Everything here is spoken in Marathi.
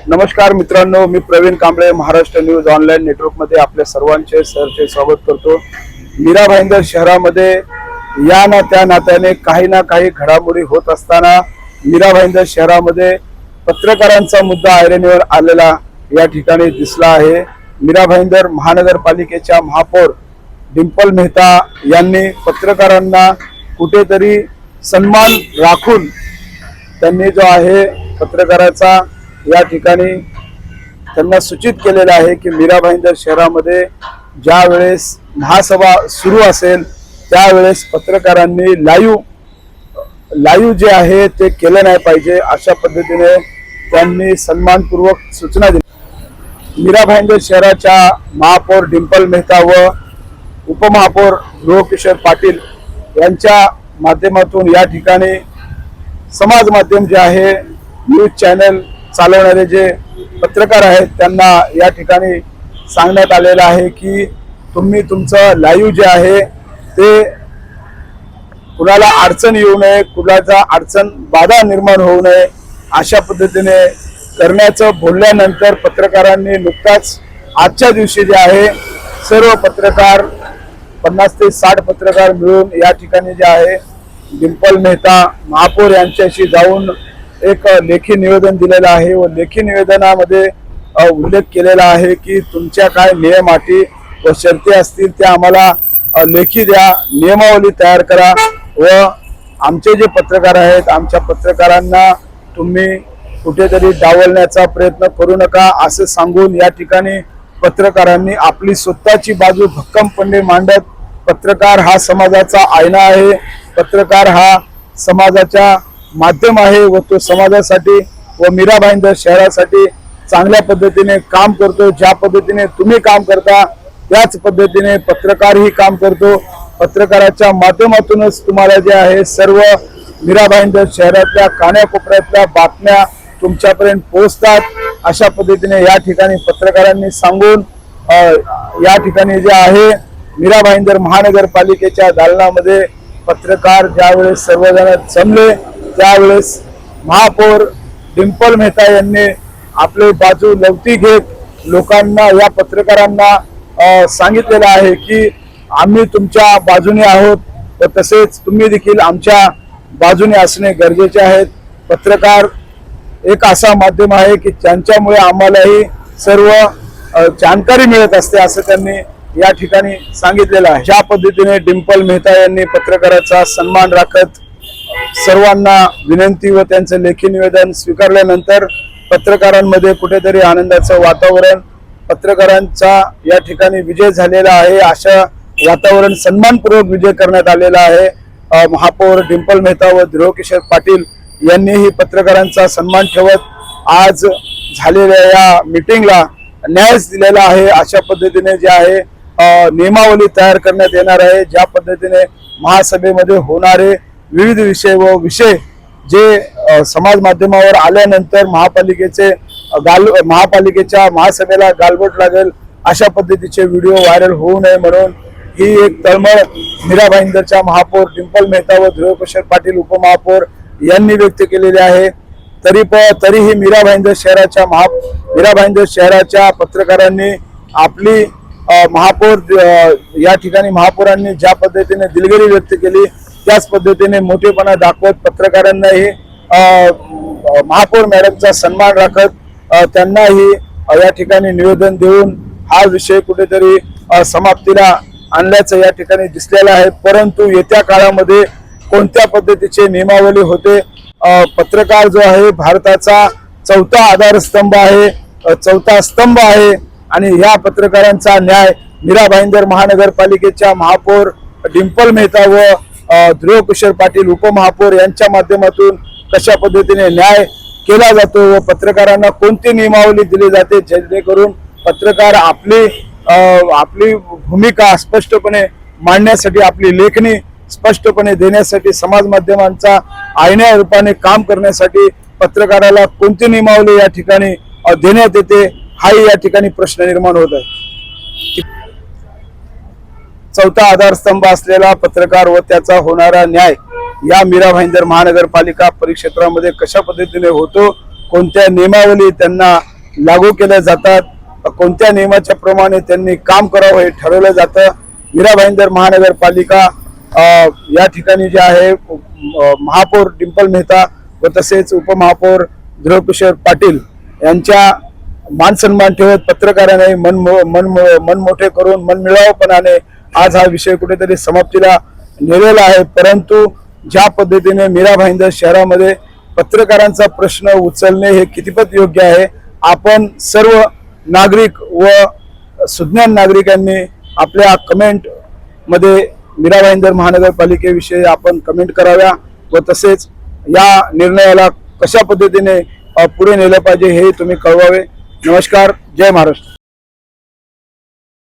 नमस्कार मित्रांनो, मी प्रवीण कांबळे महाराष्ट्र न्यूज ऑनलाईन नेटवर्कमध्ये आपल्या सर्वांचे सहर्ष स्वागत करतो। मीरा भाईंदर शहरामध्ये या ना त्या नात्याने काही ना काही घडामोडी होत असताना मीरा भाईंदर शहरामध्ये पत्रकारांचा मुद्दा ऐरणीवर आलेला या ठिकाणी दिसला आहे। मीरा भाईंदर महानगरपालिकेच्या महापौर डिंपल मेहता यांनी पत्रकारांना कुठेतरी सन्मान राखून त्यांनी जो आहे पत्रकाराचा या ठिकाणी त्यांना सूचित केलेलं आहे की मीरा भाईंदर शहरामध्ये ज्या वेळेस महासभा सुरू असेल त्यावेळेस पत्रकारांनी लाईव्ह जे आहे ते केलं नाही पाहिजे, अशा पद्धतीने त्यांनी सन्मानपूर्वक सूचना दिली। मीरा भाईंदर शहराच्या महापौर डिंपल मेहता व उपमहापौर ध्रुवकिशोर पाटील यांच्या माध्यमातून या ठिकाणी समाज माध्यम जे आहे न्यूज चॅनल चालवणारे जे पत्रकार आहेत त्यांना या ठिकाणी सांगण्यात आलेलं आहे की तुम्ही तुमचं लाईव्ह जे आहे ते कुणाला अडचण येऊ नये, कुणाचा अडचण बाधा निर्माण होऊ नये अशा पद्धतीने करण्याचं बोलल्यानंतर पत्रकारांनी नुकताच आजच्या दिवशी जे आहे सर्व पत्रकार 50 ते 60 पत्रकार मिळून या ठिकाणी जे आहे डिंपल मेहता महापौर यांच्याशी जाऊन एक लेखी निवेदन दिलेलं आहे व लेखी निवेदनामध्ये उल्लेख केलेला आहे की तुमच्या काय नियम अटी व शर्ती असतील त्या आम्हाला लेखी द्या, नियमावली तयार करा व आमचे जे पत्रकार आहेत आमच्या पत्रकारांना तुम्ही कुठेतरी डावलण्याचा प्रयत्न करू नका असं सांगून या ठिकाणी पत्रकारांनी आपली स्वतःची बाजू भक्कमपणे मांडत, पत्रकार हा समाजाचा आयना आहे, पत्रकार हा समाजाचा माध्यम आहे व तो समाजासाठी व मीरा भाईंदर शहरासाठी चांगल्या पद्धतीने काम करतो। ज्या पद्धतीने तुम्ही काम करता त्याच पद्धतीने पत्रकारही काम करतो। पत्रकाराच्या माध्यमातूनच तुम्हाला जे आहे सर्व मीरा भाईंदर शहरातल्या कानाकोपऱ्यातल्या बातम्या तुमच्यापर्यंत पोहोचतात, अशा पद्धतीने या ठिकाणी पत्रकारांनी सांगून या ठिकाणी जे आहे मीरा भाईंदर महानगरपालिकेच्या दालनामध्ये पत्रकार ज्यावेळेस सर्वजण जमले त्यावेळेस महापौर डिंपल मेहता यांनी आपली बाजू लवती घेत लोकांना या पत्रकारांना सांगितलेलं आहे की आम्ही तुमच्या बाजूने आहोत व तसेच तुम्ही देखील आमच्या बाजूने असणे गरजेचे आहेत। पत्रकार एक असा माध्यम आहे की ज्यांच्यामुळे आम्हालाही सर्व जानकारी मिळत असते असं त्यांनी या ठिकाणी सांगितलेलं आहे। ज्या पद्धतीने डिंपल मेहता यांनी पत्रकाराचा सन्मान राखत सर्वांना विनंती व त्यांचं लेखी निवेदन स्वीकारल्यानंतर पत्रकारांमध्ये कुठेतरी आनंदाचं वातावरण, पत्रकारांचा या ठिकाणी विजय झालेला आहे अशा वातावरण सन्मानपूर्वक विजय करण्यात आलेला आहे। महापौर डिंपल मेहता व ध्रुवकिशोर पाटील यांनीही पत्रकारांचा सन्मान ठेवत आज झालेल्या या मीटिंगला न्याय दिलेला आहे। अशा पद्धतीने जे आहे नियमावली तयार करण्यात येणार आहे, ज्या पद्धतीने महासभेमध्ये होणारे विविध विषय जे समाज माध्यमावर आल्यानंतर महापालिकेच्या महासभेला गालबोट लागेल अशा पद्धतीचे व्हिडिओ व्हायरल होऊ नये म्हणून ही एक तळमळ मीरा भाईंदरच्या महापौर डिंपल मेहता व ध्रुवकिशोर पाटील उपमहापौर यांनी व्यक्त केलेली आहे। तरीही मीरा भाईंदर शहराच्या पत्रकारांनी आपली महापौर या ठिकाणी महापौरांनी ज्या पद्धतीने दिलगिरी व्यक्त केली त्याच पद्धतीने मोठेपणा दाखवत पत्रकारांनाही महापौर मॅडमचा सन्मान राखत त्यांनाही या ठिकाणी निवेदन देऊन हा विषय कुठेतरी समाप्तीला आणल्याचं या ठिकाणी दिसलेलं आहे। परंतु येत्या काळामध्ये कोणत्या पद्धतीचे नियमावली होते, पत्रकार जो आहे भारताचा चौथा आधारस्तंभ आहे, चौथा स्तंभ आहे आणि ह्या पत्रकारांचा न्याय मीरा भाईंदर महानगरपालिकेच्या महापौर डिंपल मेहता व ध्रुवकिशोर पाटील उपमहापौर यांच्या माध्यमातून कशा पद्धतीने न्याय केला जातो व पत्रकारांना कोणती नियमावली दिली जाते जेणेकरून पत्रकार आपली भूमिका स्पष्टपणे मांडण्यासाठी, आपली लेखणी स्पष्टपणे देण्यासाठी, समाज माध्यमांचा आयना रूपाने काम करण्यासाठी पत्रकाराला कोणती नियमावली या ठिकाणी देण्यात येते हाही या ठिकाणी प्रश्न निर्माण होत आहे। चौथा आधारस्तंभ असलेला पत्रकार व त्याचा होणारा न्याय या मीरा भाईंदर महानगरपालिका परिक्षेत्रामध्ये कशा पद्धतीने होतो, कोणत्या नियमावली त्यांना लागू केल्या जातात, कोणत्या नियमाच्या प्रमाणे त्यांनी काम करावं हे ठरवलं जातं। मीरा भाईंदर महानगरपालिका या ठिकाणी जे आहे महापौर डिंपल मेहता व तसेच उपमहापौर ध्रुवकिशोर पाटील यांच्या मान सन्मान ठेवत पत्रकारांनी मन मोठे करून मनमिळावपणाने आज हा विषय कुठेतरी समाप्तीला नेलेला आहे। परंतु ज्या पद्धतीने मीरा भाईंदर शहरामध्ये पत्रकारांचा प्रश्न उचलणे हे कितपत योग्य आहे, आपण सर्व नागरिक व सुज्ञान नागरिकांनी आपल्या कमेंट मध्ये मीरा भाईंदर महानगरपालिकेविषयी आपण कमेंट कराव्या व तसेच या निर्णयाला कशा पद्धतीने पुढे नेलं पाहिजे हे तुम्ही कळवावे। नमस्कार, जय महाराष्ट्र।